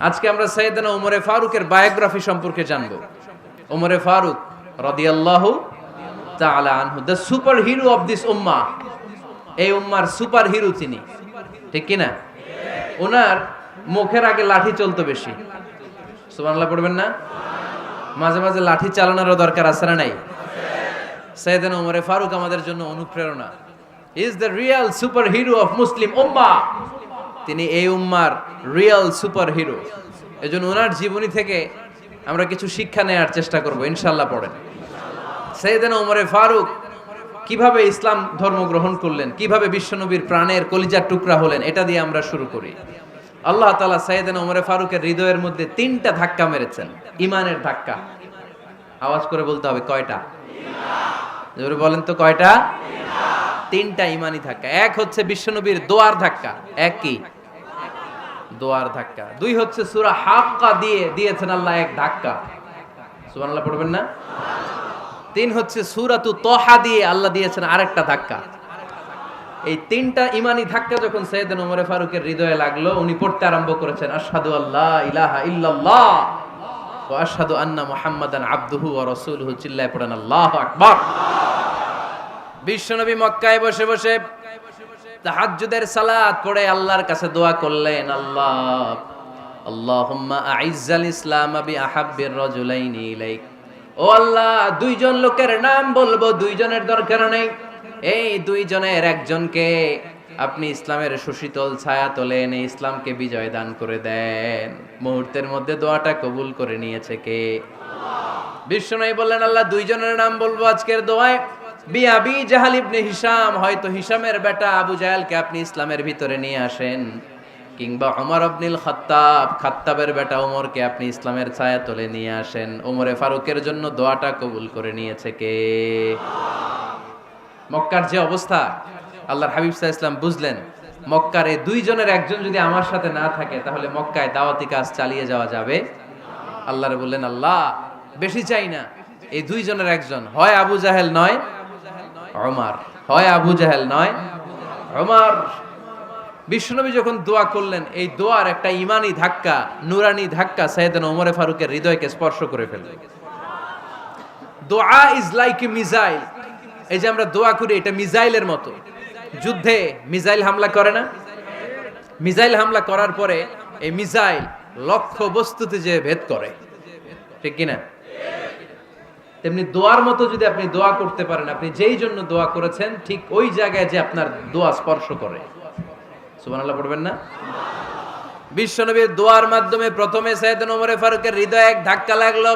আজকে আমরা সাইয়েদনা ওমরে ফারুকের বায়োগ্রাফি সম্পর্কে জানব। ওমরে ফারুক রাদিয়াল্লাহু তাআলা আনহু, the super hero of this উম্মাহ। এই উম্মার সুপার হিরো তিনি, ঠিক কিনা? ওনার মুখের আগে লাঠি চলতো বেশি। সুবহানাল্লাহ পড়বেন না? মাঝে মাঝে লাঠি চালানোরও দরকার আছে না নাই? সাইয়েদনা ওমরে ফারুক আমাদের জন্য অনুপ্রেরণা। He is the real super hero of Muslim উম্মাহ। তিনি এই উম্মার রিয়েল সুপার হিরো। এজন্য ওনার জীবনী থেকে আমরা কিছু শিক্ষা নেওয়ার চেষ্টা করব ইনশাআল্লাহ। পড়েন সাইয়েদনা ওমরে ফারুক কিভাবে ইসলাম ধর্ম গ্রহণ করলেন, কিভাবে বিশ্বনবীর প্রাণের কলিজার টুকরা হলেন, এটা দিয়ে আমরা শুরু করি। আল্লাহ তাআলা সাইয়েদনা ওমরে ফারুকের হৃদয়ের মধ্যে 3টা ধাক্কা মেরেছেন, ইমানের ধাক্কা। আওয়াজ করে বলতে হবে কয়টা? জোরে বলেন তো কয়টা? 3টা ইমানি ধাক্কা। এক হচ্ছে বিশ্বনবীর দোয়ার ধাক্কা। এক কি? দোয়ার ধাক্কা। 2 হচ্ছে সূরা হাক্কা দিয়েছেন আল্লাহ এক ধাক্কা। সুবহানাল্লাহ পড়বেন না? 3 হচ্ছে সূরাতু তাহা দিয়ে আল্লাহ দিয়েছেন আরেকটা ধাক্কা। এই 3টা ইমানি ধাক্কা যখন সাইয়েদনা ওমরে ফারুকের হৃদয়ে লাগলো, উনি পড়তে আরম্ভ করেছেন আশহাদু আল্লা ইলাহা ইল্লাল্লাহ ওয়া আশহাদু আন্না মুহাম্মাদান আবদুহু ওয়া রাসূলুহু। চিল্লায়ে পড়েন আল্লাহু আকবার। বিশ্বনবী মক্কায় বসে বসে তাহাজ্জুদের সালাত পড়ে আল্লাহর কাছে দোয়া করলেন, আল্লাহুম্মা আইজ্জাল ইসলাম বিআহাব্বির রাজুলাইনি ইলাইক। ও আল্লাহ, 2 জন লোকের নাম বলবো, 2 জনের দরকার নেই। এই 2 জনের একজনকে আপনি ইসলামের সুশীতল ছায়া তলে এনে ইসলামকে বিজয় দান করে দেন। মুহূর্তের মধ্যে দোয়াটা কবুল করে নিয়েছে কে? বিশ্বনবী বললেন, আল্লাহ 2 জনের নাম বলবো আজকের দোয়ায়। আবি জাহাল ইবনে হিশাম, হয়তো হিশামের বেটা আবু জাহেলকে আপনি ইসলামের ভিতরে নিয়ে আসেন, কিংবা ওমর ইবনুল খাত্তাব, খাত্তাবের বেটা ওমরকে আপনি ইসলামের ছায়া তলে নিয়ে আসেন। ওমরে ফারুকের জন্য দোয়াটা কবুল করে নিয়েছে কে? মক্কার যে অবস্থা, আল্লাহর হাবিব সাল্লাল্লাহু আলাইহি ওয়াসাল্লাম বুঝলেন মক্কার এই 2 জনের একজন যদি আমার সাথে না থাকে তাহলে মক্কায় দাওয়াতি কাজ চালিয়ে যাওয়া যাবে। আল্লাহরে বললেন, আল্লাহ বেশি চাই না, এই 2 জনের একজন, হয় আবু জাহেল নয় ওমর, হয় আবু জাহেল নয় ওমর। বিশ্বনবী যখন দোয়া করলেন, এই দোয়ার একটা ইমানি ধাক্কা, নুরানি ধাক্কা সাইয়েদনা ওমরে ফারুকের হৃদয়কে স্পর্শ করে ফেলল। দোয়া ইজ লাইক এ মিসাইল। এই যে আমরা দোয়া করি, এটা মিসাইলের মতো। যুদ্ধে মিসাইল হামলা করে না? মিসাইল হামলা করার পরে এই মিসাইল লক্ষ্য বস্তুতে যে ভেদ করে, ঠিক কিনা? তেমনি দোয়ার মতো যদি আপনি দোয়া করতে পারেন, আপনি যেই জন্য দোয়া করেছেন ঠিক ওই জায়গায় যে আপনার দোয়া স্পর্শ করে। সুবহানাল্লাহ পড়বেন না? বিশ্বনবীর দোয়ার মাধ্যমে প্রথমে সাইয়েদনা ওমরে ফারুকের হৃদয়ে এক ধাক্কা লাগলো।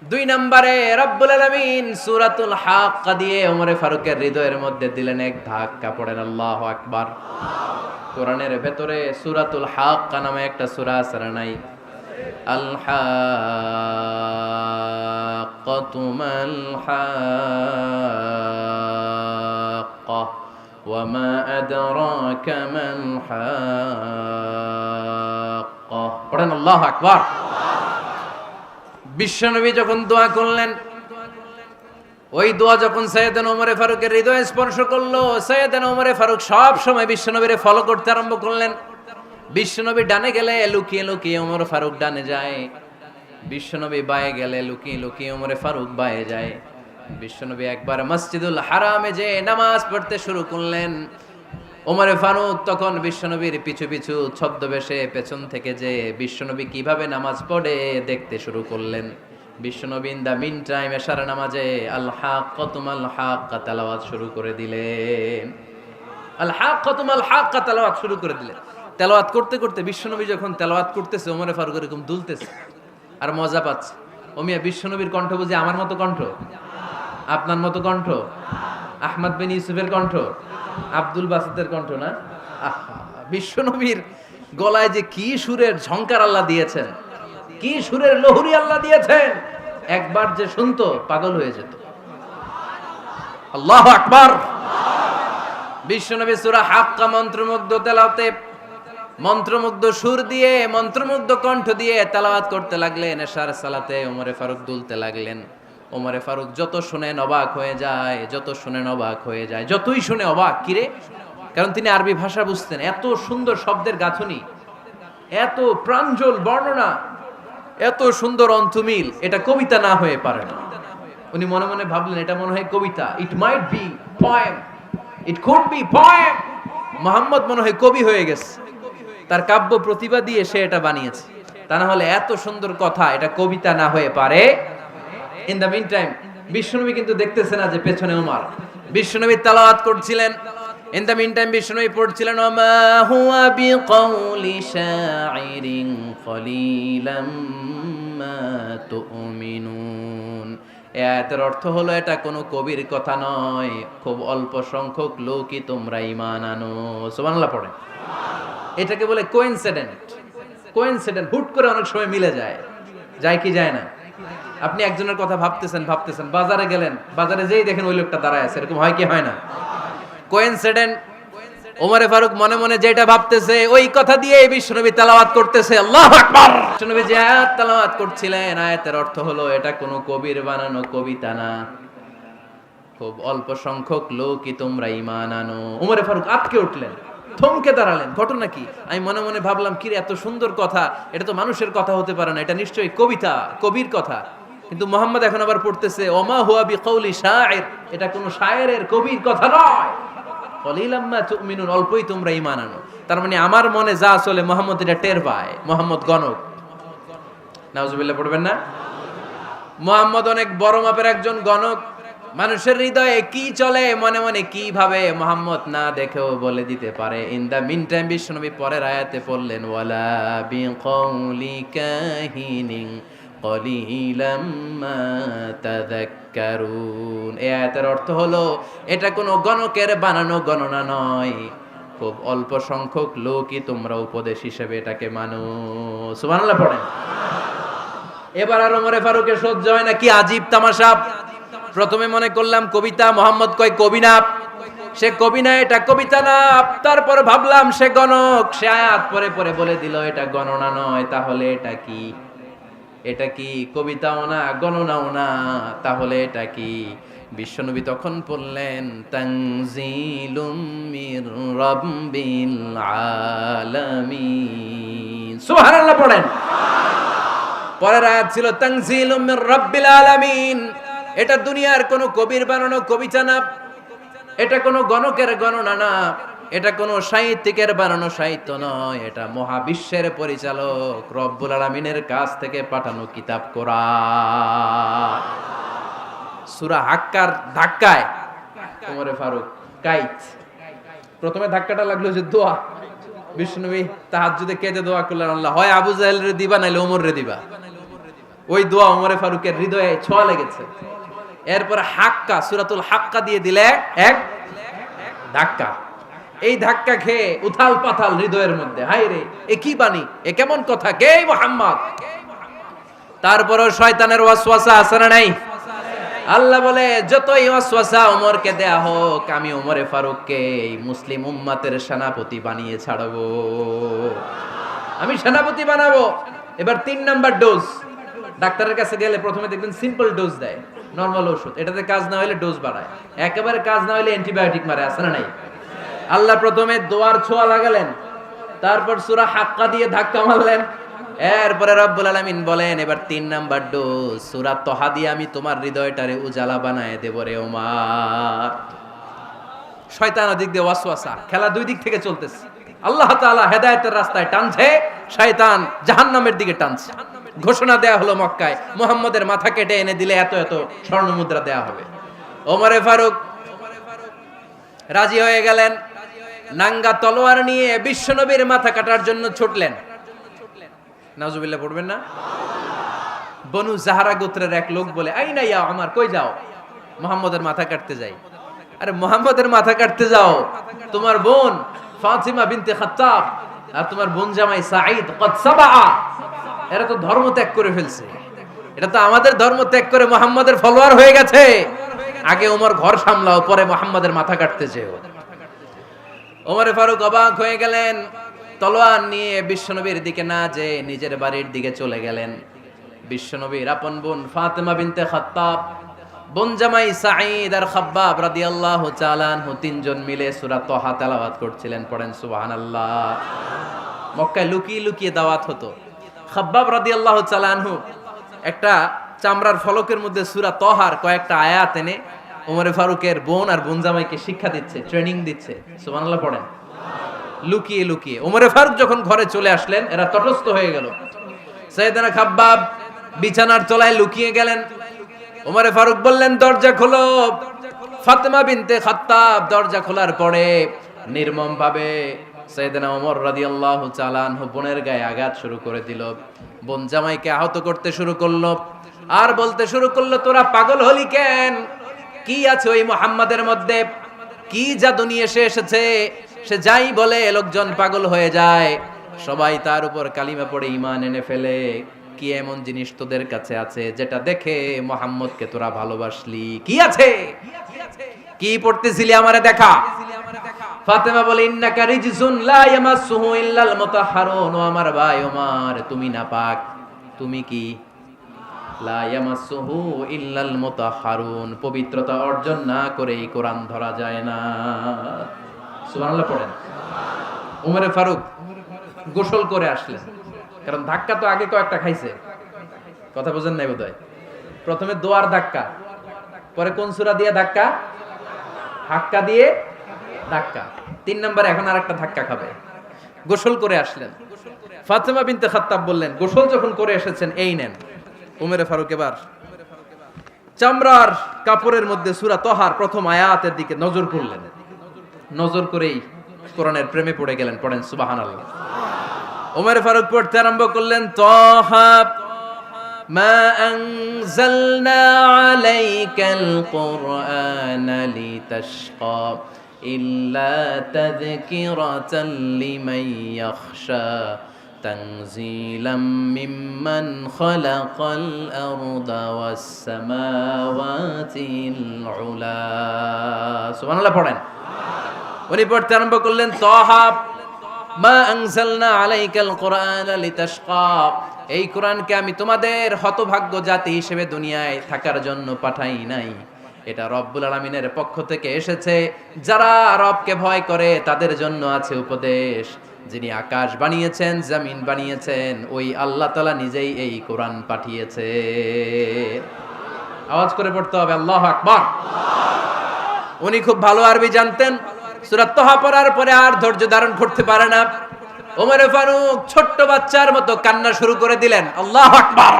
2 নম্বরে রব্বুল আলামিন সূরাতুল হাক্কা দিয়ে ওমরে ফারুকের হৃদয়ের মধ্যে দিলেন এক ধাক্কা। পড়েন আল্লাহু আকবার। কোরআনের ভেতরে সূরাতুল হাক্কা নামে একটা সূরা আছে না নাই? আল হাক্কাতু মাল হাক্কা ওয়া মা আদরাকা মাল হাক্কা। পড়েন আল্লাহু আকবার। বিশ্বনবী যখন দোয়া করলেন, ওই দোয়া যখন সাইয়েদনা ওমরে ফারুকের হৃদয়ে স্পর্শ করলো, সাইয়েদনা ওমরে ফারুক সব সময় বিশ্বনবীরে ফলো করতে আরম্ভ করলেন। বিশ্বনবী ডানে গেলে লুকিয়ে লুকিয়ে ওমর ফারুক ডানে যায়, বিশ্বনবী বায়ে গেলে লুকিয়ে লুকিয়ে ওমরে ফারুক বায়ে যায়। বিশ্বনবী একবার মসজিদুল হারামে যে নামাজ পড়তে শুরু করলেন, ওমরে ফারুক তখন বিশ্বনবীর পিছু পিছু ছদ্মবেশে পেছন থেকে যে বিশ্বনবী কিভাবে নামাজ পড়ে দেখতে শুরু করলেন। বিশ্বনবী ইন দা মিন টাইম এশার নামাজে আল হাক্কাতু মাল হাক্কা তেলাওয়াত শুরু করে দিলেন। আল হাক্কাতু মাল হাক্কা তেলাওয়াত শুরু করে দিলেন। তেলাওয়াত করতে করতে বিশ্বনবী যখন তেলাওয়াত করতেছে, ওমরে ফারুক এরকম দুলতেছে আর মজা পাচ্ছে। ও মিয়া, বিশ্বনবীর কণ্ঠ বুঝি আমার মতো কণ্ঠ? আপনার মতো কণ্ঠ? আহমদ বিন ইউসুফের কণ্ঠ? আব্দুল বাসিতের কণ্ঠ না? আহা, বিশ্বনবীর গলায় যে কি সুরের ঝংকার আল্লাহ দিয়েছেন, কি সুরের লহরী আল্লাহ দিয়েছেন, একবার যে শুনতো পাগল হয়ে যেত। আল্লাহু আকবার। বিশ্বনবী সূরা হাক্কা মন্ত্রমুগ্ধ তেলাওয়াতে, মন্ত্রমুগ্ধ সুর দিয়ে, মন্ত্রমুগ্ধ কণ্ঠ দিয়ে তেলাওয়াত করতে লাগলেন। এশার সালাতে ওমরে ফারুক দুলতে লাগলেন। ওমরে ফারুক যত শুনেন অবাক হয়ে যায়, যত শুনেন অবাক হয়ে যায়, যতই শুনে অবাক। কিরে? কারণ তিনি আরবি ভাষা বুঝতেন, এত সুন্দর শব্দের গাঁথনি। এত প্রাঞ্জল বর্ণনা, এত সুন্দর অন্তমিল, এটা কবিতা না হয়ে পারে না। উনি মনে মনে ভাবলেন এটা মনে হয় কবিতা, it might be poem, it could be poem. Muhammad মনে হয় কবি হয়ে গেছে, তার কাব্য প্রতিভা দিয়ে সে এটা বানিয়েছে। তা না হলে এত সুন্দর কথা এটা কবিতা না হয়ে পারে। ইন দ্য মিন টাইম বিশ্বনবী কিন্তু দেখতেছে না যে পেছনে ওমর। বিশ্বনবী তেলাওয়াত করছিলেন, ইন দ্য মিন টাইম বিশ্বনবী পড়ছিলেন ওমা হুয়া বিকাউলি শাইরিন কলিলাম মা তুমিনুন। এই আয়াতের অর্থ হলো এটা কোনো কবির কথা নয়, খুব অল্প সংখ্যক লোকই তোমরা ঈমান আনো। সুবহানাল্লাহ পড়ে। এটাকে বলে কোইন্সিডেন্ট। কোইন্সিডেন্ট, হুট করে অনেক সময় মিলে যায়, যায় কি যায় না? আপনি একজনের কথা ভাবতেছেন, বাজারে গেলেন, বাজারে যেই দেখেন ওই লোকটা দাঁড়ায় আছে, এরকম হয় কি হয় না? কোইন্সিডেন্ট। ওমরে ফারুক মনে মনে যেটা ভাবতেছে ওই কথা দিয়ে বিশ্বনবী তেলাওয়াত করতেছে, আল্লাহু আকবার। বিশ্বনবী যে আয়াত তেলাওয়াত করছিলেন, আয়াতের অর্থ হলো এটা কোনো কবির বানানো কবিতা না, খুব অল্প সংখ্যক লোকই তোমরা ঈমান আনো। ওমরে ফারুক আটকে উঠলেন, থমকে দাঁড়ালেন। ঘটনা কি? আমি মনে মনে ভাবলাম কি রে, এত সুন্দর কথা, এটা তো মানুষের কথা হতে পারে না, এটা নিশ্চয়ই কবিতা, কবির কথা। কিন্তু মুহাম্মদ এখন আবার পড়তেছে ওমা হুয়া বিকাউলি শাইর, এটা কোনো শায়েরের, কবির কথা নয়। কলিলাম মা তুমিনুন, অল্পই তোমরা ঈমান আনো। তার মানে আমার মনে যা চলে মুহাম্মদ এটা টের পায়। মুহাম্মদ গণক। নাউজুবিল্লাহ পড়বেন না? মুহাম্মদ অনেক বড় মাপের একজন গণক। মানুষের হৃদয়ে কি চলে, মনে মনে কি ভাবে, মুহাম্মদ না দেখেও বলে দিতে পারে। ইন দা মিন টাইম বিশ্বনবী পরের আয়াতে পড়লেন ওয়ালা বিকাউলি কাহিনিন কলিলাম মা তাযাক্কারুন। এই আয়াতের অর্থ হলো এটা কোনো গণকের বানানো গণনা নয়, খুব অল্প সংখ্যক লোকই তোমরা উপদেশ হিসেবে এটাকে মানো। সুবহানাল্লাহ পড়েন। এবার আর ওমরে ফারুকের সহ্য হয় না, কি আজীব তামাশা। প্রথমে মনে করলাম কবিতা, মুহাম্মদ কয় কবি না, সে কবি না, এটা কবিতা না। তারপর ভাবলাম সে গণক, সে আয়াত পরে পরে বলে দিল এটা গণনা নয়, তাহলে এটা কি? এটা কি কবিতাও না, গণনাও না, তাহলে এটা কি? বিশ্বনবী তখন বললেন তানজিলুম মির রাব্বিল আলামিন। সুবহানাল্লাহ পড়েন। পরের আয়াত ছিল তানজিলুম মির রাব্বিল আলামিন। এটা দুনিয়ার কোনো কবির বানানো কবিতা না, এটা কোনো গণকের গণনা না, এটা কোনো সাহিত্যিকের বানানো সাহিত্য নয়, এটা মহাবিশ্বের পরিচালক রব্বুল আলামিনের কাছ থেকে পাঠানো কিতাব কোরআন। সূরা হাক্কার ধাক্কায় ওমরে ফারুক কাইত। প্রথমে ধাক্কাটা লাগলো যে দোয়া। বিশ্বনবী তাহাজ্জুদে কেঁদে দোয়া করলেন, আল্লাহ হয় আবু জাহেল রে দিবা নাইলে ওমর রে দিবা। ওই দোয়া ওমরে ফারুকের হৃদয়ে ছোঁয়া লেগেছে। এরপর হাক্কা, সূরাতুল হাক্কা দিয়ে দিলে এক ধাক্কা। এই ধাক্কা খেয়ে উথাল পাথাল হৃদয়ের মধ্যে, হায় রে এ কি বাণী, এ কেমন কথা, কে মুহাম্মদ? তারপরও শয়তানের ওয়াসওয়াসা আছে না নাই? আল্লাহ বলে যতই ওয়াসওয়াসা ওমরকে দেয়া হোক, আমি ওমরে ফারুককে এই মুসলিম উম্মতের সেনাপতি বানিয়ে ছাড়বো, আমি সেনাপতি বানাবো। এবার 3 নাম্বার ডোজ। ডাক্তারের কাছে গেলে প্রথমে দেখবেন সিম্পল ডোজ দেয়, নরমাল ওষুধ, এটাতে কাজ না হলে ডোজ বাড়ায়, একেবারে কাজ না হলে অ্যান্টিবায়োটিক মারে, আছে না নাই? আল্লাহ প্রথমে দোয়ার ছোঁয়া লাগালেন, তারপর সূরা হাক্কা দিয়ে ধাক্কা মারলেন, এরপরে রব্বুল আলামিন বলেন এবার 3 নাম্বার ডোজ সূরা তহা দিয়ে আমি তোমার হৃদয়টারে উজালা বানায় দেব রে ওমর। শয়তান ওদিক দিয়ে ওয়াসওয়াসা, খেলা দুই দিক থেকে চলতেছে। আল্লাহ তাআলা হেদায়েতের রাস্তায় টানছে, শয়তান জাহান্নামের দিকে টানছে। ঘোষণা দেয়া হলো মক্কায়, মুহাম্মদের মাথা কেটে এনে দিলে এত এত স্বর্ণ মুদ্রা দেয়া হবে। ওমরে ফারুক রাজি হয়ে গেলেন, নাঙ্গা তলোয়ার নিয়ে বিশ্বনবীর মাথা কাটার জন্য ছুটলেন। নাউজুবিল্লাহ পড়বেন না? বনু জাহরা গোত্রের এক লোক বলে, আইনা ইয়া আমার, কই যাও? মুহাম্মদের মাথা কাটতে যাই। আরে মুহাম্মদের মাথা কাটতে যাও? তোমার বোন ফাতিমা বিনতে খাত্তাব আর তোমার বোন জামাই সাঈদ কদ সাবা, এরা তো ধর্ম ত্যাগ করে ফেলছে, এটা তো আমাদের ধর্ম ত্যাগ করে মুহাম্মদের ফলোয়ার হয়ে গেছে। আগে ওমর ঘর সামলাও, পরে মুহাম্মদের মাথা কাটতে যেও। ওমরে ফারুক অবাক হয়ে গেলেন, তলোয়ার নিয়ে বিশ্বনবীর দিকে না যে নিজের বাড়ির দিকে চলে গেলেন। বিশ্বনবীর আপন বোন ফাতিমা বিনতে খাত্তাব, বোন জামাই সাঈদ আর খাব্বাব রাদিয়াল্লাহু তাআলা আনহু, তিনজন মিলে সূরা তহা তেলাওয়াত করছিলেন। পড়েন সুবহানাল্লাহ। মক্কায় লুকিয়ে লুকিয়ে দাওয়াত হতো। খাব্বাব রাদিয়াল্লাহু তাআলা আনহু একটা চামড়ার ফলকের মধ্যে সূরা তহার কয়েকটা আয়াত এনে ওমরে ফারুকের বোন আর বোন জামাইকে শিক্ষা দিচ্ছে, ট্রেনিং দিচ্ছে। সুবহানাল্লাহ পড়েন। লুকিয়ে লুকিয়ে ওমরে ফারুক যখন ঘরে চলে আসলেন, এরা তটস্থ হয়ে গেল। সাইয়েদনা খাব্বাব বিছানার তলায় লুকিয়ে গেলেন। ওমরে ফারুক বললেন, দরজা খোলো। ফাতেমা বিনতে খাত্তাব দরজা খোলার পরে নির্মম ভাবে সাইয়েদনা ওমর রাদিয়াল্লাহু তাআলা আনহু বোনের গায়ে আঘাত শুরু করে দিল। বোন জামাইকে আহত করতে শুরু করলো আর বলতে শুরু করলো, তোরা পাগল হলি কেন? কি আছে ওই মুহাম্মাদের মধ্যে? কি জাদু নিয়ে সে এসেছে? সে যাই বলে লোকজন পাগল হয়ে যায়, সবাই তার উপর কালিমা পড়ে ঈমান এনে ফেলে। কি এমন জিনিস তোদের কাছে আছে যেটা দেখে মুহাম্মদকে তোরা ভালোবাসলি? কি আছে? কি পড়তেছিলি আমারে দেখা। ফাতেমা বলে, ইন্নাকা রিজসুন লা ইয়ামাসসুহু ইল্লাল মুতাহহারুন। ও আমার ভাই ওমর, তুমি নাপাক। তুমি কি? লা ইয়ামাসসুহু ইল্লাল মুতাহহারুন, পবিত্রতা অর্জন না করে এই কোরআন ধরা যায় না। সুবহানাল্লাহ পড়েন। ওমরে ফারুক গোসল করে আসলেন, কারণ ধাক্কা তো আগে কয়েকটা খাইছে। কথা বুঝেন নাই বোধহয়। প্রথমে দোয়ার ধাক্কা, পরে কোন সূরা দিয়ে ধাক্কা? হাক্কা দিয়ে ধাক্কা। 3 নম্বরে এখন আরেকটা ধাক্কা খাবে। গোসল করে আসলেন। ফাতেমা বিনতে খাত্তাব বললেন, গোসল যখন করে এসেছেন, এই নেন। ওমরে ফারুক এবার চামড়ার কাপড়ের মধ্যে সূরা তহার প্রথম আয়াতের দিকে নজর করলেন। নজর করেই কোরআনের প্রেমে পড়ে গেলেন। পড়েন সুবহানাল্লাহ। ওমর ফারুক পড়তে আরম্ভ করলেন, তহা মা আনজালনা আলাইকাল কুরআনা লিতাশকা ইল্লা তাযকিরাতাল লিমান ইয়াখশা তানজিলাম মিম্মান খালাকাল আরদা ওয়াস সামাওয়াতিল উলা। সুবহানাল্লাহ পড়েন। উনি পড়তে আরম্ভ করলেন, তহা মা আনজালনা আলাইকাল কুরআনা লিতাশকা, এই কোরআনকে আমি তোমাদের হতভাগ্য জাতি হিসেবে দুনিয়ায় থাকার জন্য পাঠাই নাই। এটা রব্বুল আলামিনের পক্ষ থেকে এসেছে। যারা রবকে ভয় করে তাদের জন্য আছে উপদেশ। যিনি আকাশ বানিয়েছেন, জমিন বানিয়েছেন, ওই আল্লাহ তাআলা নিজেই এই কোরআন পাঠিয়েছে। আওয়াজ করে পড়তে হবে, আল্লাহু আকবার। উনি খুব ভালো আরবি জানতেন। সূরা তহা পড়ার পরে আর ধৈর্য ধারণ করতে পারে না। ওমর ফারুক ছোট্ট বাচ্চার মতো কান্না শুরু করে দিলেন। আল্লাহু আকবার।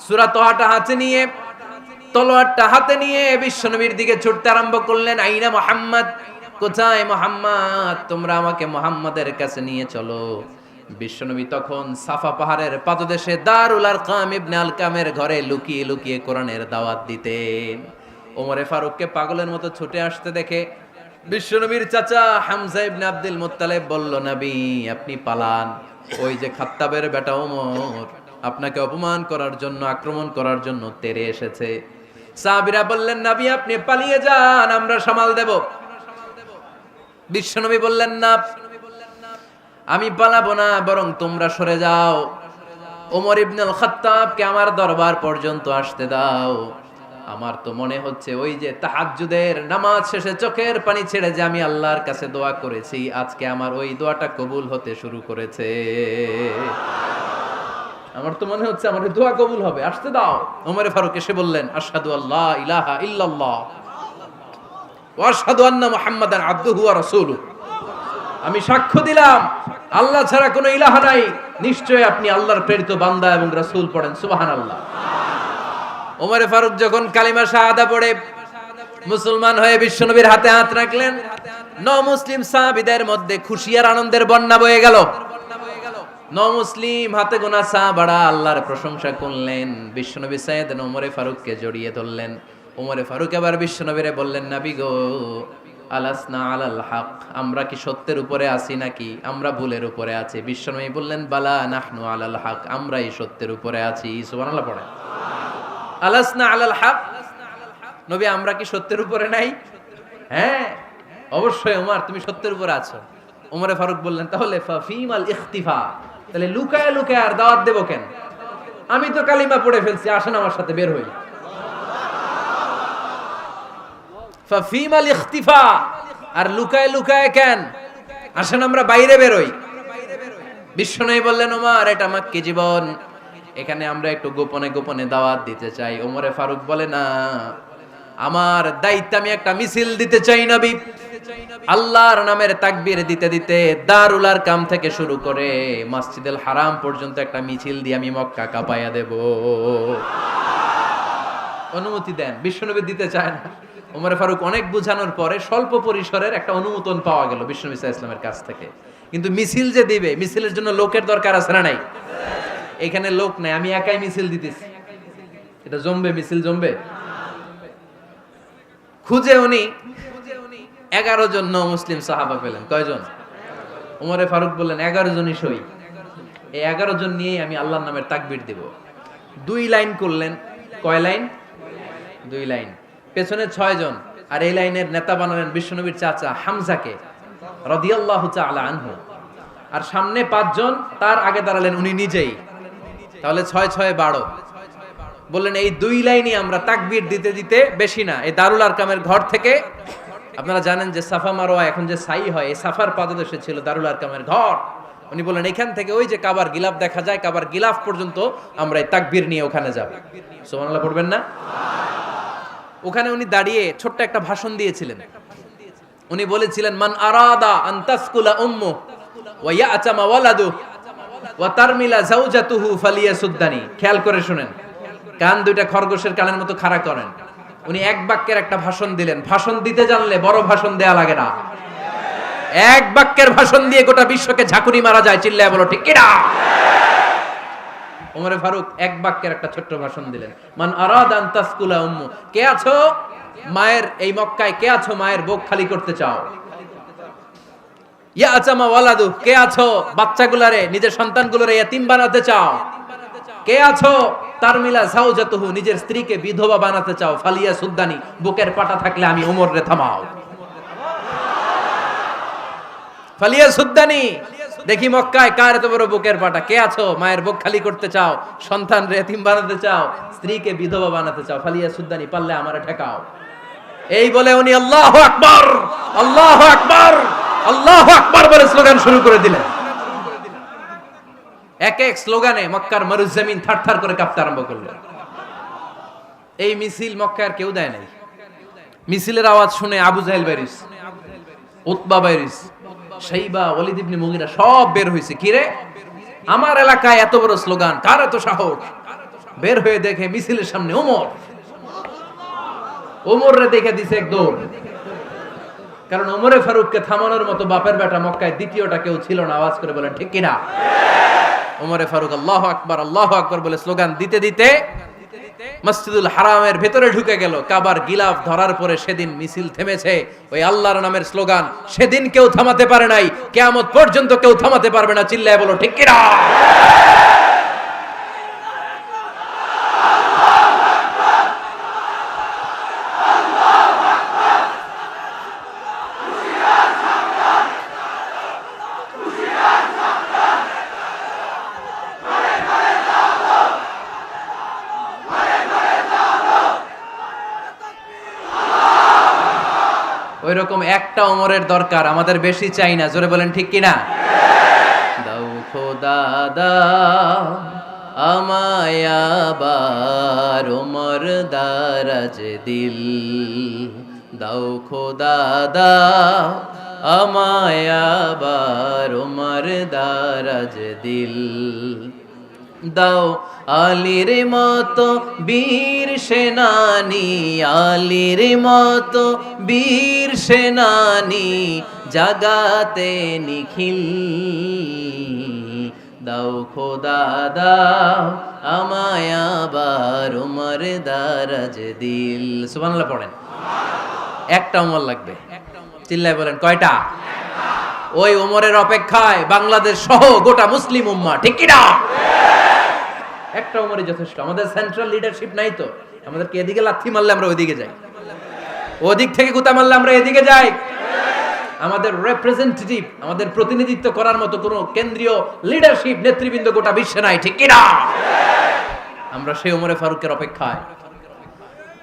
সূরা তহাটা হাতে নিয়ে, তলোয়ারটা হাতে নিয়ে বিশ্বনবীর দিকে ছুটতে আরম্ভ করলেন। আইনা মুহাম্মদ, কোথায় মুহাম্মদ? তোমরা আমাকে মুহাম্মাদের কাছে নিয়ে চলো। বিশ্বনবী তখন সাফা পাহাড়ের পাদদেশে দারুল আরকাম ইবনে আলকামের ঘরে লুকিয়ে লুকিয়ে কোরআনের দাওয়াত দিতেন। ওমরে ফারুককে পাগলের মতো ছুটে আসতে দেখে বিশ্বনবীর চাচা হামজা ইবনে আব্দুল মুত্তালিব বলল, নবী আপনি পালান। ওই যে খাত্তাবের বেটা ওমর আপনাকে অপমান করার জন্য, আক্রমণ করার জন্য তেরে এসেছে। সাহাবীরা বললেন, নবী আপনি পালিয়ে যান, আমরা সামাল দেব। বিশ্বনবী বললেন, না আমি পালাবো না, বরং তোমরা সরে যাও। ওমর ইবনুল খাত্তাবকে আমার দরবার পর্যন্ত আসতে দাও। আমার তো মনে হচ্ছে ওই যে তাহাজ্জুদের নামাজ শেষে চোখের পানি ছেড়ে যে আমি আল্লাহর কাছে দোয়া করেছি, আজকে আমার ওই দোয়াটা কবুল হতে শুরু করেছে। আমার তো মনে হচ্ছে আমার দোয়া কবুল হবে, আসতে দাও। ওমর ফারুক এসে বললেন, আশহাদু আল্লা ইলাহা ইল্লাল্লাহ ওয়া আশহাদু আন্না মুহাম্মাদান আবদুহু ওয়া রাসূলুহু, আমি সাক্ষ্য দিলাম আল্লাহ ছাড়া কোনো ইলাহা নাই, নিশ্চয় আপনি আল্লাহর প্রেরিত বান্দা এবং রাসূল। পড়েন সুবহানাল্লাহ। ওমর ফারুক যখন কালিমা শাহাদা পড়ে মুসলমান হয়ে বিশ্বনবীর হাতে হাত রাখলেন, মুসলিম সাহাবীদের মধ্যে খুশি আর আনন্দের বন্যা বয়ে গেল। মুসলিম হাতে গোনা সাহাবারা আল্লাহর প্রশংসা করলেন। বিশ্বনবী সাইয়েদনা ওমর ফারুককে জড়িয়ে ধরলেন। ওমর ফারুক আবার বিশ্বনবীরে বললেন, নবী গো, আলাসনা আলাল হক, আমরা কি সত্যের উপরে আছি নাকি আমরা ভুলের উপরে আছি? বিশ্বনবী বললেন, বালা নাহনু আলাল হক, আমরাই সত্যের উপরে আছি। সুবহানাল্লাহ পড়ে। আলাসনা আলাল হক, নবী আমরা কি সত্যের উপরে নাই? হ্যাঁ অবশ্যই ওমর, তুমি সত্যের উপরে আছো। ওমরে ফারুক বললেন, তাহলে ফাফিমাল ইখতিফা, তাহলে লুকায় লুকায় আর দাওয়াত দেব কেন? আমি তো কালিমা পড়ে ফেলছি, আসেন আমার সাথে বের হই। ফাফিমাল ইখতিফা, আর লুকায় লুকায় কেন? আসেন আমরা বাইরে বেরোই। বিশ্বনবী বললেন, ওমর এটা মাক্কি জীবন, এখানে আমরা একটু গোপনে গোপনে দাওয়াত দিতে চাই। ওমরে ফারুক বলে, না, আমার দায়িত্ব, আমি একটা মিছিল দিতে চাই নবী। আল্লাহর নামের তাকবীর দিতে দিতে দারুল আরকাম থেকে শুরু করে মসজিদুল হারাম পর্যন্ত একটা মিছিল দিয়ে আমি মক্কা কাঁপাইয়া দেব। অনুমতি দেন। বিশ্বনবী দিতে চায় না। ওমরে ফারুক অনেক বুঝানোর পরে স্বল্প পরিসরের একটা অনুমোদন পাওয়া গেল বিশ্বনবী সাল্লাল্লাহু আলাইহি ওয়াসাল্লামের কাছ থেকে। কিন্তু মিছিল যে দিবে, মিছিলের জন্য লোকের দরকার আছে না নাই? এখানে লোক নাই, আমি একাই মিছিল দিতেছি। এটা জমবে? মিছিল জমবে? খুঁজে উনি 11 জন মুসলিম সাহাবা পেলেন। কয়জন? ওমরে ফারুক বললেন 11 জনই সই। এই 11 জন নিয়েই আমি আল্লাহর নামের তাকবীর দেব। 2 লাইন করলেন। কয় লাইন? 2 লাইন। পেছনে 6 জন, আর এই লাইনের নেতা বানালেন বিশ্বনবীর চাচা হামজাকে রাদিয়াল্লাহু তাআলা আনহু। আর সামনে 5 জন, তার আগে দাঁড়ালেন উনি নিজেই। তাহলে 6 6 12। বললেন এই 2 লাইনই আমরা তাকবীর দিতে দিতে, বেশি না, এই দারুল আরকামের ঘর থেকে, আপনারা জানেন যে সাফা মারওয়া এখন যে সাই হয়, এই সাফার পাদদেশে ছিল দারুল আরকামের ঘর। উনি বললেন এখান থেকে ওই যে কাবার গিলাফ দেখা যায়, কাবার গিলাফ পর্যন্ত আমরা এই তাকবীর নিয়ে ওখানে যাব। সুবহানাল্লাহ পড়বেন না? ওখানে উনি দাঁড়িয়ে ছোট্ট একটা ভাষণ দিয়েছিলেন। উনি বলেছিলেন, মান আরাদা আন তাসকুলা উম্মু ওয়া ইয়াতামা ওয়ালাদু ওয়া তারমিলা যাওজাতুহু ফালিয়াসুদ্দানি। খেয়াল করে শুনেন, কান দুইটা খরগোশের কানের মতো খাড়া করেন। উনি এক বাক্যের একটা ভাষণ দিলেন। ভাষণ দিতে জানলে বড় ভাষণ দেয়া লাগে না। এক বাক্যের ভাষণ দিয়ে গোটা বিশ্বকে ঝাঁকুনি মারা যায়। চিল্লায় বলো ঠিক কিনা? ওমরে ফারুক এক বাক্যের একটা ছোট্ট ভাষণ দিলেন। মান আরাদা আন তাসকুলা উম্মু, কে আছো মায়ের এই মক্কায়, কে আছো মায়ের বুক খালি করতে চাও? ইয়া আচামা ওয়ালাদু, কে আছো বাচ্চাগুলারে, নিজের সন্তানগুলোরে ইয়াতিম বানাতে চাও? কে আছো তারমিলা যাওজাতুহু, নিজের স্ত্রীকে বিধবা বানাতে চাও? ফালিয়া সুদ্দানি, বুকের পাটা থাকলে আমি ওমর রে থামাও। ফালিয়া সুদ্দানি, দেখি মক্কায় কার এত বড় বুকের পাটা। কে আছো মায়ের বুক খালি করতে চাও, সন্তান রে এতিম বানাতে চাও, স্ত্রীকে বিধবা বানাতে চাও? ফালিয়া সুদ্দানি, পারলে আমারে ঠেকাও। এই বলে উনি আল্লাহু আকবার, আল্লাহু আকবার, আল্লাহু আকবার বলে স্লোগান শুরু করে দিলেন। এক এক স্লোগানে মক্কার মরুজমিন থারথার করে কাঁপতে আরম্ভ করলো। এই মিছিল মক্কার কেউ দেয় নাই। মিছিলের আওয়াজ শুনে আবু জাহেল বাইরিস, উতবা বাইরিস, শাইবা, ওয়ালিদ ইবনে মুগিরা সব বের হয়েছে। কিরে, আমার এলাকায় এত বড় স্লোগান, কার এত সাহস? বের হয়ে দেখে মিছিলের সামনে ওমর। ওমর রে দেখে দিছে এক দৌড়। কারণ ওমরে ফারুককে থামানোর মতো বাপের বেটা মক্কায় দ্বিতীয়টা কেউ ছিল না। আওয়াজ করে বলেন ঠিক কিনা? ওমরে ফারুক আল্লাহু আকবার, আল্লাহু আকবার বলে স্লোগান দিতে দিতে মসজিদুল হারামের ভেতরে ঢুকে গেল। কাবার গিলাফ ধরার পরে সেদিন মিছিল থেমেছে। ওই আল্লাহর নামের স্লোগান সেদিন কেউ থামাতে পারে নাই, কিয়ামত পর্যন্ত কেউ থামাতে পারবে না। চিল্লায় বলো ঠিক কিনা? ওইরকম একটা ওমরের দরকার, আমাদের বেশি চাই না। জোরে বলেন ঠিক কিনা? দাও খোদা দাও আমায় আবার ওমর দারাজ দিল, দাও খোদা দাও আমায় আবার ওমর দারাজ দিল, দাও আলীর মতো বীর সেনানি, আলীর মতো বীর সেনানি জাগাতে নিখিল, দাও খোদা দাও আমায় আবার ওমর দারাজ দিল। সুবহানাল্লাহ পড়েন। একটা ওমর লাগবে। চিল্লায় বলেন কয়টা? ওই ওমরের অপেক্ষায় বাংলাদেশ সহ গোটা মুসলিম উম্মাহ, ঠিক কি না? একটা ওমরই যথেষ্ট। আমাদের সেন্ট্রাল লিডারশিপ নাই তো, আমাদেরকে এদিকে লাথি মারলে আমরা ওইদিকে যাই, ওদিক থেকে গুতা মারলে আমরা এদিকে যাই। আমাদের রিপ্রেজেন্টেটিভ, আমাদের প্রতিনিধিত্ব করার মতো কোনো কেন্দ্রীয় লিডারশিপ নেতৃবৃন্দ গোটা বিশ্বে নাই, ঠিক কি না? আমরা সেই ওমরে ফারুকের অপেক্ষায়,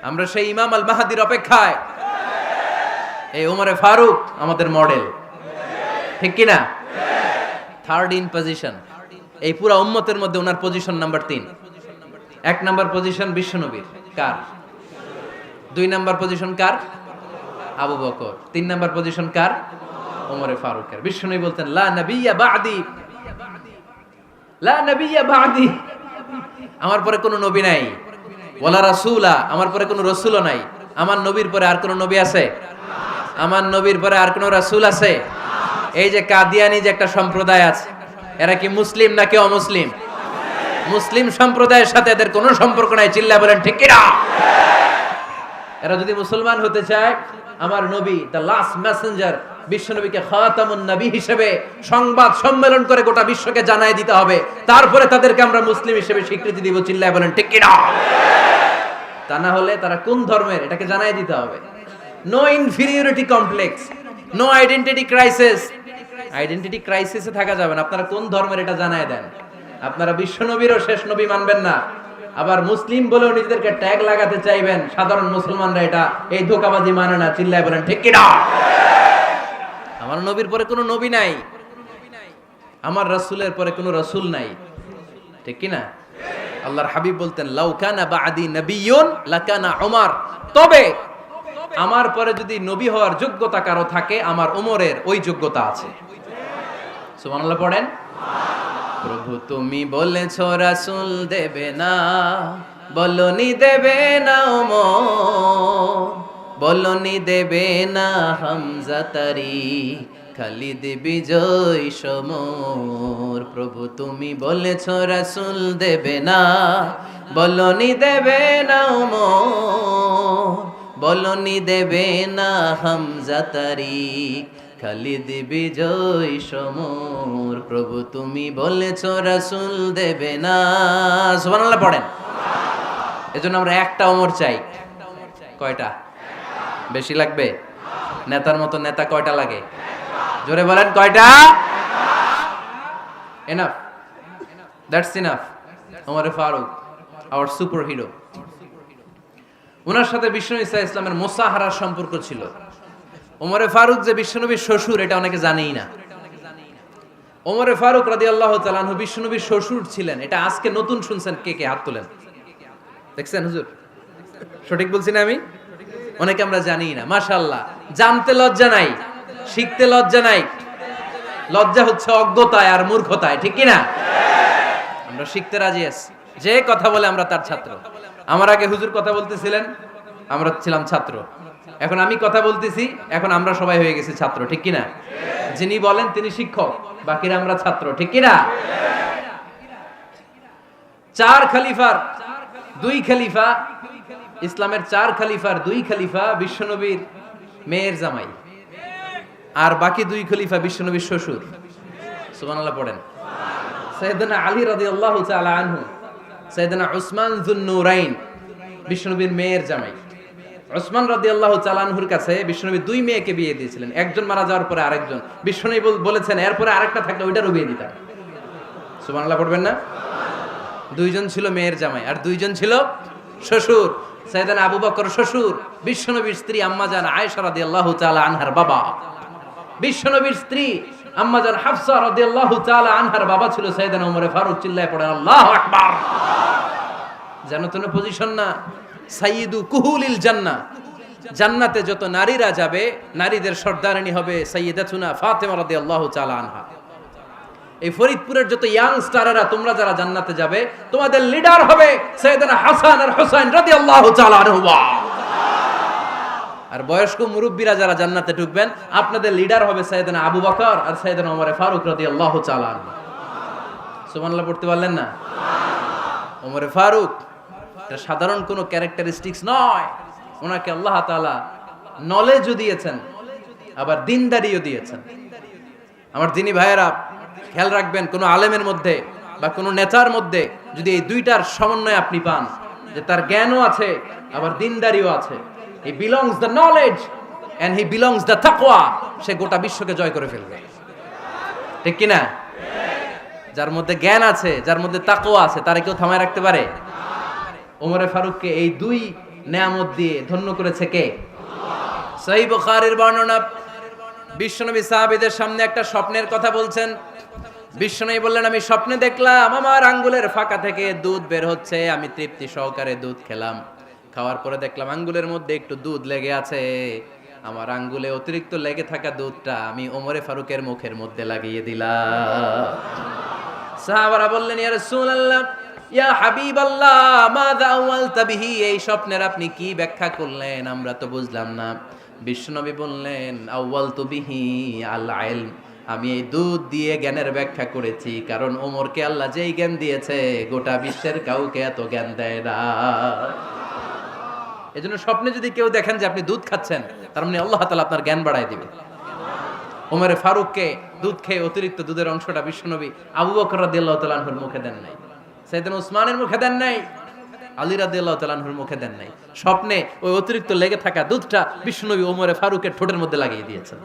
আমরা সেই ইমাম আল মাহদির অপেক্ষায়। এই ওমরে ফারুক আমাদের মডেল। ঠিক কি না? থার্ড ইন পজিশন, এই পুরা উম্মতের মধ্যে ওনার পজিশন নাম্বার 3। 1 নাম্বার পজিশন বিশ্বনবীর, কার? 2 নাম্বার পজিশন কার? আবু বকর। 3 নাম্বার পজিশন কার? ওমরে ফারুকের। বিশ্বনবী বলতেন লা নবিয়্যা বা'দি, লা নবিয়্যা বা'দি, আমার পরে কোনো নবী নাই। ওয়ালা রাসূলা, আমার পরে কোনো রাসূলও নাই। আমার নবীর পরে আর কোনো নবী আছে? আমার নবীর পরে আর কোনো রাসূল আছে? এই যে কাদিয়ানি যে একটা সম্প্রদায় আছে, এরা কি মুসলিম নাকি অমুসলিম? মুসলিম সম্প্রদায়ের সাথে এদের কোনো সম্পর্ক নাই। চিল্লায় বলেন ঠিক কি না? এরা যদি মুসলমান হতে চায়, আমার নবী দ্য লাস্ট মেসেঞ্জার বিশ্বনবীকে খাতামুন নবী হিসেবে সংবাদ সম্মেলন করে গোটা বিশ্বকে জানাই দিতে হবে, তারপরে তাদেরকে আমরা মুসলিম হিসেবে স্বীকৃতি দিব। চিল্লায় বলেন ঠিক কি না? তা না হলে তারা কোন ধর্মের এটাকে জানাই দিতে হবে। No inferiority complex, no identity crisis. Identity ক্রাইসিসে থাকা যাবে না। আপনারা কোন ধর্মের এটা জানায় দেন। আপনারা বিশ্বনবীরও শেষ নবী মানবেন না, আবার মুসলিম বলেও নিজেদেরকে ট্যাগ লাগাতে চাইবেন। সাধারণ মুসলমানরা এটা এই ধোঁকাবাজি মানে না। চিল্লায় বলেন ঠিক কি না? আমার নবীর পরে কোনো নবী নাই, আমার রাসূলের পরে কোনো রাসূল নাই। ঠিক কি না? আল্লাহর হাবিব বলতেন লাউ কানা বা'দি নাবিয়্যুন লাকানা উমর, তবে আমার পরে যদি নবী হওয়ার যোগ্যতা কারো থাকে, আমার ওমরের ওই যোগ্যতা আছে। সুবহানাল্লাহ পড়েন। প্রভু তুমি বলেছো রাসূল দেবে না, বলনি দেবে না ওমর, বলনি দেবে না হামজা তারি, খালিদ বিজয় সমর। প্রভু তুমি বলেছো রাসূল দেবে না, বলনি দেবে না ওমর, বলনি দেবে না হামজা তারি, খালিদ বিজয় সমর। প্রভু তুমি বলেছো রাসূল দেবে না। সুবহানাল্লাহ পড়েন। এজন্য আমরা একটা ওমর চাই। কয়টা? বেশি লাগবে? নেতার মতো নেতা কয়টা লাগে? জোরে বলেন কয়টা? Enough, that's enough. Omar Farooq our super hero. ওনার সাথে বিশ্বনবী সাল্লাল্লাহু আলাইহি ওয়াসাল্লামের মুসাহারার সম্পর্ক ছিল। ওমরে ফারুক যে বিশ্বনবীর শ্বশুর, এটা অনেকে জানেই না। ওমরে ফারুক রাদিয়াল্লাহু তাআলা আনহু বিশ্বনবীর শ্বশুর ছিলেন। এটা আজকে নতুন শুনছেন। কে কে হাত তোলেন? দেখছেন হুজুর? সঠিক বলছি না আমি? অনেকে আমরা জানি না। মাশাআল্লাহ, জানতে লজ্জা নাই, শিখতে লজ্জা নাই। লজ্জা হচ্ছে অজ্ঞতায় আর মূর্খতায়। ঠিক কি না? আমরা শিখতে রাজি আছি। যে কথা বলে আমরা তার ছাত্র। আমার আগে হুজুর কথা বলতেছিলেন, আমরা ছিলাম ছাত্র। এখন আমি কথা বলতেছি, এখন আমরা সবাই হয়ে গেছি ছাত্র। ঠিক কি না? যিনি বলেন তিনি শিক্ষক, বাকিরা আমরা ছাত্র। ঠিক কি না? 4 খলিফার 2 খলিফা, ইসলামের 4 খলিফার 2 খলিফা বিশ্বনবীর মেয়ের জামাই, আর বাকি 2 খলিফা বিশ্বনবীর শ্বশুর। সুবহানাল্লাহ পড়েন। সাইয়েদনা আলী রাদিয়াল্লাহু তাআলা আনহু, সাইয়েদনা উসমান যুন-নূরাইন বিশ্বনবীর মেয়ের জামাই। উসমান রাদিয়াল্লাহু তাআলা আনহুর কাছে বিশ্বনবী 2 মেয়েকে বিয়ে দিয়েছিলেন। একজন মারা যাওয়ার পরে আরেকজন। বিশ্বনবী বলেছেন এরপরে আরেকটা থাকলে ওইটারও বিয়ে দিতাম। সুবহানাল্লাহ পড়বেন না? 2 জন ছিল মেয়ের জামাই আর 2 জন ছিল শ্বশুর। সাইয়েদনা আবু বকর শ্বশুর, বিশ্বনবীর স্ত্রী আম্মাজান আয়েশা রাদিয়াল্লাহু তাআলা আনহার বাবা। বিশ্বনবীর স্ত্রী আম্মাজান হাফসা রাদিয়াল্লাহু তাআলা আনহার বাবা ছিল সাইয়েদনা ওমর ফারুক। চিল্লায় পড়েন আল্লাহু আকবার। জানো তো না পজিশন না? সাইয়্যিদু কুহুলিল জান্নাহ, জান্নাতে যত নারীরা যাবে, নারীদের সর্দারিনী হবে সাইয়্যিদাতুনা ফাতেমা রাদিয়াল্লাহু তাআলা আনহা। এই ফরিদপুরের যত ইয়াং স্টারেরা তোমরা যারা জান্নাতে যাবে, তোমাদের লিডার হবে সাইয়েদনা হাসান আর হুসাইন রাদিয়াল্লাহু তাআলা আনহুমা। আর বয়স্ক মুরব্বীরা যারা জান্নাতে ঢুকবেন, আপনাদের লিডার হবে সাইয়েদনা আবু বকর আর সাইয়েদনা ওমর ফারুক রাদিয়াল্লাহু তাআলা আনহু। সুবহানাল্লাহ পড়তে পারলেন না? ওমর ফারুক এটা সাধারণ কোনো ক্যারেক্টারিস্টিক্স নয়। ওনাকে আল্লাহ তাআলা নলেজও দিয়েছেন, আবার দিনদারিও দিয়েছেন। আমার দিনী ভাইয়েরা খেয়াল রাখবেন, কোনো আলেমের মধ্যে বা কোনো নেতার মধ্যে যদি এই দুইটার সমন্বয় আপনি পান, যে তার জ্ঞানও আছে আবার দিনদারিও আছে, he belongs the knowledge and he belongs the তাকওয়া, সে গোটা বিশ্বকে জয় করে ফেলবে। ঠিক কি না? যার মধ্যে জ্ঞান আছে, যার মধ্যে তাকওয়া আছে, তারে কেউ থামায় রাখতে পারে? ওমরে ফারুককে এই 2 নেয়ামত দিয়ে ধন্য করেছে কে? সহিহ বুখারীর বর্ণনা, বিশ্বনবী সাহাবীদের সামনে একটা স্বপ্নের কথা বলছেন। বিশ্বনবী বললেন, আমি স্বপ্নে দেখলাম আমার আঙ্গুলের ফাঁকা থেকে দুধ বের হচ্ছে, আমি তৃপ্তি সহকারে দুধ খেলাম। খাওয়ার পরে দেখলাম আঙ্গুলের মধ্যে একটু দুধ লেগে আছে। আমার আঙ্গুলে অতিরিক্ত লেগে থাকা দুধটা আমি ওমরে ফারুকের মুখের মধ্যে লাগিয়ে দিলাম। সাহাবারা বললেন, ইয়া রাসূলুল্লাহ, ইয়া হাবিবাল্লাহ, মাযা আওয়ালতা বিহি, এই স্বপ্নের আপনি কি ব্যাখ্যা করলেন, আমরা তো বুঝলাম না। বিশ্বনবী বললেন, আওয়ালতু বিহি আল ইলম, আমি এই দুধ দিয়ে জ্ঞানের ব্যাখ্যা করেছি, কারণ ওমরকে আল্লাহ যেই জ্ঞান দিয়েছে গোটা বিশ্বের কাউকে এত জ্ঞান দেয় না। এজন্য স্বপ্নে যদি কেউ দেখেন যে আপনি দুধ খাচ্ছেন, তার মানে আল্লাহ তাআলা আপনার জ্ঞান বাড়ায় দিবে। ওমরে ফারুককে দুধ খেয়ে অতিরিক্ত দুধের অংশটা বিশ্বনবী আবু বকর রাদিয়াল্লাহু তাআলা আনহুর মুখে দেন নাই, সাইয়েদনা উসমানের মুখে দেন নাই, আলী রাদিয়াল্লাহু তাআলা আনহুর মুখে দেন নাই। স্বপ্নে ওই অতিরিক্ত লেগে থাকা দুধটা বিশ্বনবী ওমরে ফারুকের ঠোঁটের মধ্যে লাগিয়ে দিয়েছেন।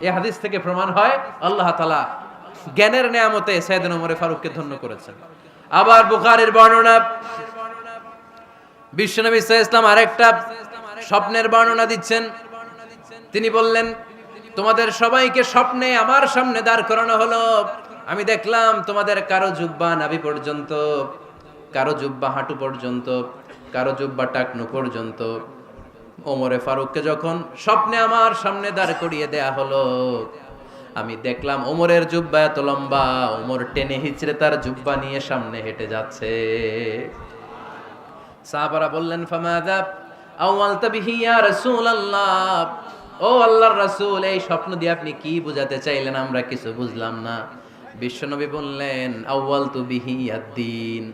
এই হাদিস থেকে প্রমাণ হয় আল্লাহ তাআলা জ্ঞানের নেয়ামতে সাইয়েদনা ওমরে ফারুককে ধন্য করেছেন। আবার বুখারীর বর্ণনা, বিশ্বনবী সাল্লাল্লাহু আলাইহি ওয়াসাল্লাম আরেকটা স্বপ্নের বর্ণনা দিচ্ছেন। তিনি বললেন, তোমাদের সবাইকে স্বপ্নে আমার সামনে দাঁড় করানো হলো। আমি দেখলাম তোমাদের কারো জুব্বা নাভি পর্যন্ত, কারো জুব্বা হাঁটু পর্যন্ত, কারো জুব্বা টাকনু পর্যন্ত। ওমরে ফারুককে যখন স্বপ্নে আমার সামনে দাঁড় করিয়ে দেয়া হলো, আমি দেখলাম ওমরের জুব্বা এত লম্বা, ওমর টেনে হিচড়ে তার জুব্বা নিয়ে সামনে হেঁটে যাচ্ছে। সাহাবারা বললেন, ফামাযা আওয়ালতা বিহি ইয়া রাসূলুল্লাহ, ও আল্লাহর রাসূল, এই স্বপ্ন দিয়ে আপনি কি বোঝাতে চাইলেন, আমরা কিছু বুঝলাম না। বিশ্বনবী বললেন, আউয়ালতু বিহি আদ-দীন,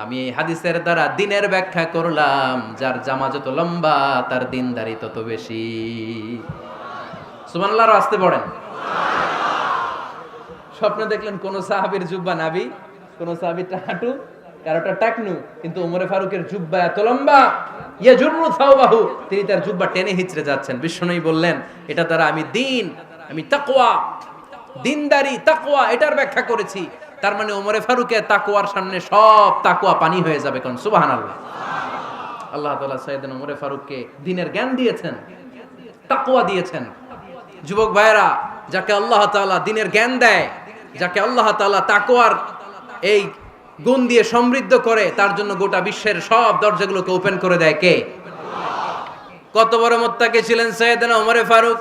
আমি এই হাদিসের দ্বারা দ্বীনের ব্যাখ্যা করলাম, যার জামা যত লম্বা তার দ্বীনদারি তত বেশি। সুবহানাল্লাহ, আসতে পড়েন। স্বপ্নে দেখলেন কোন সাহাবীর জুব্বা নাভি, কোন সাহাবীর হাঁটু, কারোটা টাকনু, কিন্তু ওমরে ফারুকের জুব্বা এত লম্বা, ইয়াজুরু থাওবাহু, তিনি তার জুব্বা টেনে হিচড়ে যাচ্ছেন। বিশ্বনবী বললেন, এটা দ্বারা আমি দ্বীন, আমি তাকওয়া, দ্বীনদারি, তাকওয়া, এটার ব্যাখ্যা করেছি। তার মানে ওমরে ফারুকের তাকওয়ার সামনে সব তাকওয়া পানি হয়ে যাবে। কোন সুবহানাল্লাহ। আল্লাহ তাআলা সাইয়েদনা ওমরে ফারুককে দ্বীনের জ্ঞান দিয়েছেন, তাকওয়া দিয়েছেন। যুবক ভাইরা, যাকে আল্লাহ তাআলা দ্বীনের জ্ঞান দেয়, যাকে আল্লাহ তাআলা তাকওয়ার এই গুণ দিয়ে সমৃদ্ধ করে, তার জন্য গোটা বিশ্বের সব দরজাগুলোকে ওপেন করে দেয় কে? কত বড় মুত্তাকি ছিলেন সাইয়েদনা ওমরে ফারুক।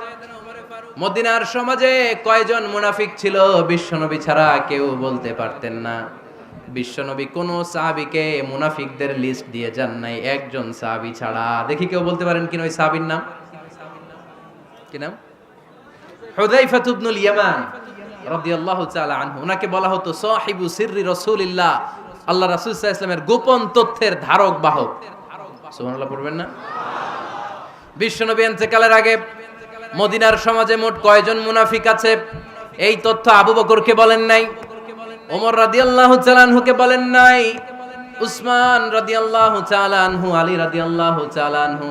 মদিনার সমাজে কয়জন মুনাফিক ছিল বিশ্বনবী ছাড়া কেউ বলতে পারতেন না। বিশ্বনবী কোন সাহাবীকে মুনাফিকদের লিস্ট দিয়ে যান নাই, একজন সাহাবী ছাড়া। দেখি কেউ বলতে পারেন কিনা ওই সাহাবীর নাম? কি নাম? হুযায়ফা ইবনুল ইয়ামান রাদিয়াল্লাহু তাআলা আনহু। ওনাকে বলা হতো সাহিবু সিররি রাসূলিল্লাহ, আল্লাহ রাসূল সাল্লাল্লাহু আলাইহি ওয়াসাল্লামের গোপন তথ্যের ধারক বাহক। সুবহানাল্লাহ পড়বেন না? বিশ্বনবী ইন্তেকালের আগে মদিনার সমাজে মোট কয়জন মুনাফিক আছে, এই তথ্য আবু বকরকে বলেন নাই, ওমর রাদিয়াল্লাহু তাআলা আনহুকে বলেন নাই, উসমান রাদিয়াল্লাহু তাআলা আনহু, আলী রাদিয়াল্লাহু তাআলা আনহু,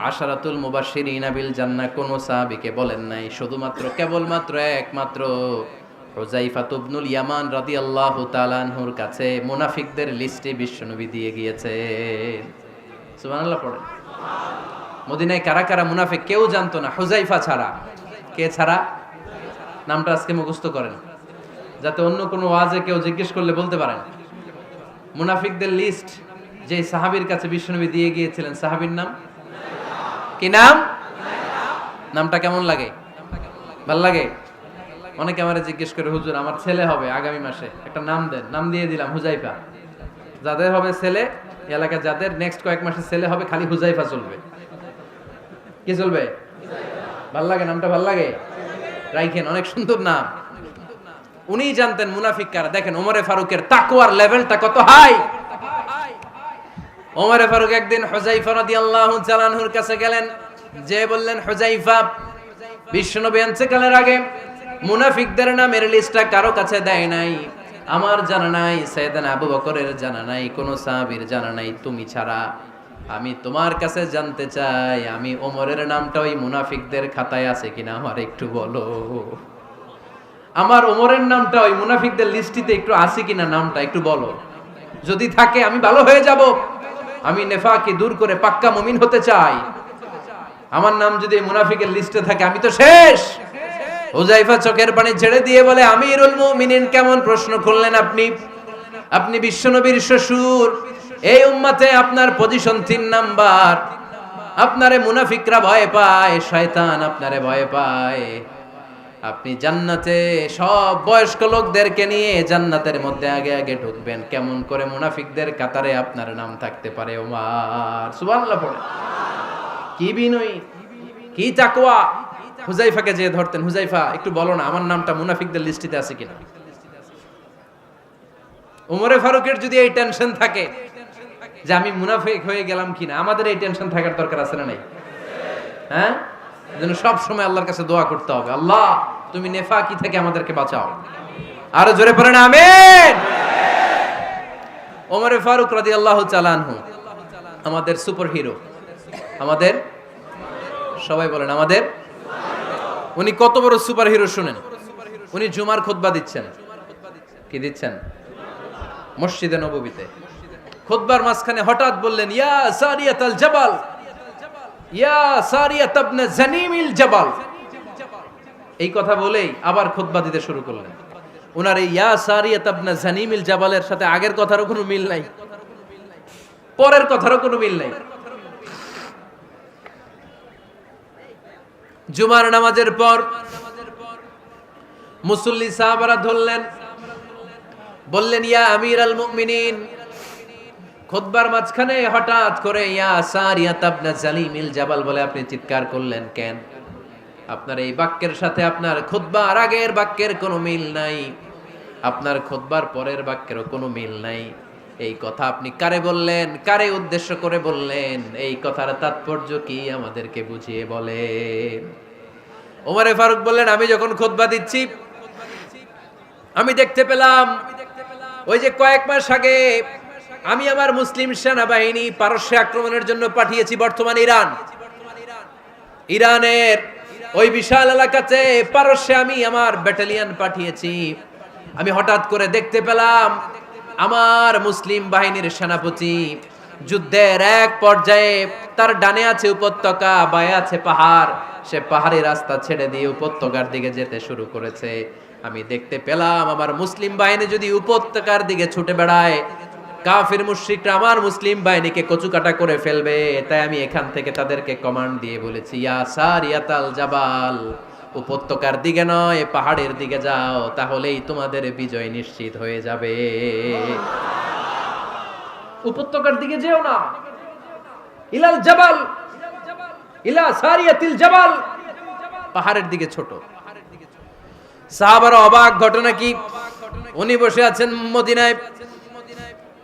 আশারাতুল মুবাশশিরিনা বিল জান্নাহ কোন সাহাবীকে বলেন নাই। শুধুমাত্র কেবলমাত্র একমাত্র হুযায়ফা ইবনুল ইয়ামান রাদিয়াল্লাহু তাআলা আনহুর কাছে মুনাফিকদের লিস্টে বিশ্বনবী দিয়ে গিয়েছেন। সুবহানাল্লাহ পড়েন। মদিনায় কারা কারা মুনাফিক কেউ জানতো না হুযায়ফা ছাড়া। কে ছাড়া? নামটা আজকে মুখস্থ করেন, যাতে অন্য কোনো ওয়াজে কেউ জিজ্ঞেস করলে বলতে পারেন। মুনাফিকদের লিস্ট যে সাহাবীর কাছে বিশ্বনবী দিয়ে গিয়েছিলেন, সাহাবীর নাম কি? নাম? নামটা কেমন লাগে? ভাল লাগে? অনেকে আমারে জিজ্ঞেস করে, হুজুর আমার ছেলে হবে আগামী মাসে, একটা নাম দেন। নাম দিয়ে দিলাম হুযায়ফা। যাদের হবে ছেলে, এলাকায় যাদের নেক্সট কয়েক মাসে ছেলে হবে, খালি হুযায়ফা চলবে। কি চলবে? ভাল লাগে? নামটা ভাল লাগে? রাইখেন, অনেক সুন্দর নাম। উনি জানতেন মুনাফিক কারা। দেখেন ওমরে ফারুকের তাকওয়ার লেভেলটা কত হাই। ওমরে ফারুক একদিন হুযায়ফা রাদিয়াল্লাহু তাআলা আনহুর কাছে গেলেন, যে বললেন, হুযায়ফা, বিশ্বনবী ইন্তেকালের আগে মুনাফিকদের নামের লিস্টটা কারো কাছে দেয় নাই, আমার জানা নাই, সাইয়েদনা আবু বকরের জানা নাই, কোন সাহাবীর জানা নাই, তুমি ছাড়া। আমি তোমার কাছে জানতে চাই, আমি ওমরের নামটা ওই মুনাফিকদের খাতায় আছে কিনা আমার একটু বলো। আমার ওমরের নামটা ওই মুনাফিকদের লিস্টিতে একটু আছে কিনা, নামটা একটু বলো। যদি থাকে আমি ভালো হয়ে যাব, আমি নেফাকি দূর করে পাক্কা মুমিন হতে চাই। আমার নাম যদি মুনাফিকের লিস্টে থাকে আমি তো শেষ। হুযায়ফা চোখের পানি ছেড়ে দিয়ে বলে, আমিরুল মুমিনিন, কেমন প্রশ্ন করলেন আপনি? আপনি বিশ্বনবীর শ্বশুর, এই উম্মতে আপনার পজিশন 3 নাম্বার। আপনারে মুনাফিকরা ভয় পায়, শয়তান আপনারে ভয় পায়। আপনি জান্নাতে সব বয়স্ক লোকদেরকে নিয়ে জান্নাতের মধ্যে আগে আগে ঢুকবেন, কেমন করে মুনাফিকদের কাতারে আপনার নাম থাকতে পারে? ওমর সুবহানাল্লাহ পড়ে। কি বিনয়ী, কি তাকওয়া! হুযায়ফাকে যে ধরতেন, হুযায়ফা একটু বলো না আমার নামটা মুনাফিকদের লিস্টিতে আছে কিনা। ওমরে ফারুকের যদি এই টেনশন থাকে যে আমি মুনাফিক হয়ে গেলাম কিনা, আমাদের এই টেনশন থাকার দরকার আছে না নাই? হ্যাঁ, যেন সব সময় আল্লাহর কাছে দোয়া করতে হবে, আল্লাহ তুমি নেফাকি থেকে আমাদেরকে বাঁচাও। আরো জোরে পড়েন আমিন। ওমরে ফারুক রাদিয়াল্লাহু তাআলা আনহু আমাদের সুপার হিরো, আমাদের সবাই বলেন আমাদের। উনি কত বড় সুপার হিরো শুনেন। উনি জুমার খুতবা দিচ্ছেন। কি দিচ্ছেন? মসজিদে নববীতে খুতবার মাঝখানে হঠাৎ বললেন, ইয়া সারিয়াতাল জাবাল, ইয়া সারিয়াত ইবনে জানিমিল জাবাল। এই কথা বলেই আবার খুতবা দিতে শুরু করলেন। ওনার এই ইয়া সারিয়াত ইবনে জানিমিল জাবালের সাথে আগের কথারও কোনো মিল নাই, পরের কথারও কোনো মিল নাই। জুমার নামাজের পর মুসল্লি সাহাবারা ধরলেন, বললেন, ইয়া আমিরাল মুমিনিন। খুতবার মাঝখানে হঠাৎ করে ইয়া সারিয়াত ইবনে জালিমিল জাবাল বলে আপনি চিৎকার করলেন কেন? আপনার এই বাক্যের সাথে আপনার খুতবার আগের বাক্যের কোনো মিল নাই, আপনার খুতবার পরের বাক্যেরও কোনো মিল নাই। এই কথা আপনি কারে বললেন? কারে উদ্দেশ্য করে বললেন? এই কথার তাৎপর্য কি আমাদেরকে বুঝিয়ে বলেন। ওমরে ফারুক বললেন, আমি যখন খুতবা দিচ্ছি আমি দেখতে পেলাম ওই যে কয়েক মাস আগে আমি আমার মুসলিম সেনাবাহিনী পারস্যে আক্রমণের জন্য পাঠিয়েছি, বর্তমান ইরানের ওই বিশাল এলাকাতে পারস্যে আমি আমার ব্যাটালিয়ন পাঠিয়েছি। আমি হঠাৎ করে দেখতে পেলাম আমার মুসলিম বাহিনীর সেনাপতি যুদ্ধের এক পর্যায়ে তার ডানে আছে উপত্যকা, বায়ে আছে পাহাড়, সে পাহাড়ি রাস্তা ছেড়ে দিয়ে উপত্যকার দিকে যেতে শুরু করেছে। আমি দেখতে পেলাম আমার মুসলিম বাহিনী যদি উপত্যকার দিকে ছুটে বেড়ায়, কাফির মুশরিকরা আমার মুসলিম বাহিনীকে কচুকাটা করে ফেলবে। তাই আমি এখান থেকে তাদেরকে কমান্ড দিয়ে বলেছি, ইয়া সারিয়াতাল জাবাল, উপত্যকার দিকে নয় পাহাড়ের দিকে যাও, তাহলেই তোমাদের বিজয় নিশ্চিত হয়ে যাবে। উপত্যকার দিকে যেও না, ইলাল জাবাল, ইলা সারিয়াতিল জাবাল, পাহাড়ের দিকে ছোট। সাহাবারা অবাক, ঘটনা কি? উনি বসে আছেন মদিনায়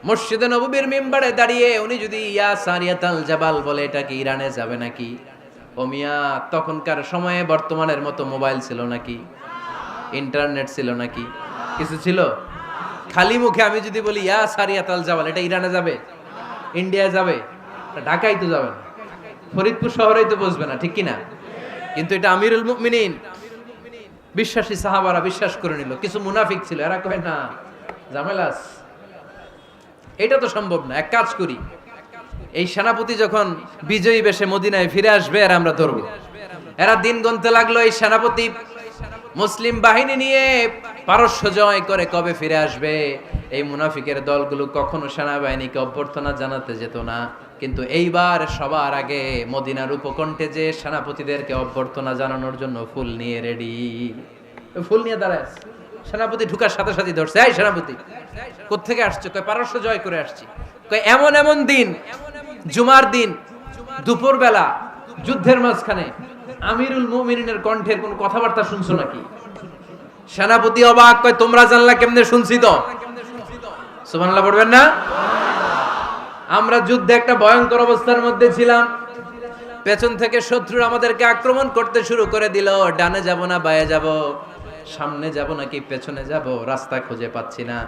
মসজিদে নববীর মিম্বারে দাঁড়িয়ে, উনি যদি ইয়া সারিয়াতাল জাবাল বলে এটা কি ইরানে যাবে নাকি? ও মিয়া, তখনকার সময়ে বর্তমানের মতো মোবাইল ছিল নাকি? ইন্টারনেট ছিল নাকি? কিছু ছিল? খালি মুখে আমি যদি বলি ইয়া সারিয়াতাল জাবাল, এটা ইরানে যাবে? ইন্ডিয়া যাবে? ঢাকায় তো যাবে না, ফরিদপুর শহরেই তো বসবে না, ঠিক কিনা? কিন্তু এটা আমিরুল মুমিনিন, বিশ্বাসী সাহাবারা বিশ্বাস করে নিল। কিছু মুনাফিক ছিল, এরা কয় না ঝামেলাস, এটা তো সম্ভব না। এক কাজ করি, এই সেনাপতি যখন বিজয়ী বেশে মদিনায় ফিরে আসবে আর আমরা ধরবো। এরা দিন গুনতে লাগলো, এই সেনাপতি মুসলিম বাহিনী নিয়ে পারস্য জয় করে কবে ফিরে আসবে। এই মুনাফিকের দলগুলো কখনো সেনাবাহিনীকে অভ্যর্থনা জানাতে যেত না, কিন্তু এইবার সবার আগে মদিনার উপকণ্ঠে যে সেনাপতিদেরকে অভ্যর্থনা জানানোর জন্য ফুল নিয়ে রেডি। ফুল নিয়ে দাঁড়ায় সেনাপতি ঢুকার সাথে সাথে ধরছে, এই সেনাপতি কোত্থেকে আসছো? কয় পারস্য জয় করে আসছি। কয় এমন এমন দিন, জুমার দিন দুপুর বেলা যুদ্ধের মাঝখানে আমিরুল মুমিনিনের কণ্ঠের কোন কথাবার্তা শুনছো নাকি? সেনাপতি অবাক, কয় তোমরা জানলা কেমনে? শুনছি তো। সুবহানাল্লাহ পড়বেন না? আমরা যুদ্ধে একটা ভয়ঙ্কর অবস্থার মধ্যে ছিলাম, পেছন থেকে শত্রু আমাদেরকে আক্রমণ করতে শুরু করে দিল। ডানে যাব না বায়ে যাব, সামনে যাব নাকি পেছনে যাব, রাস্তা খুঁজে পাচ্ছি না।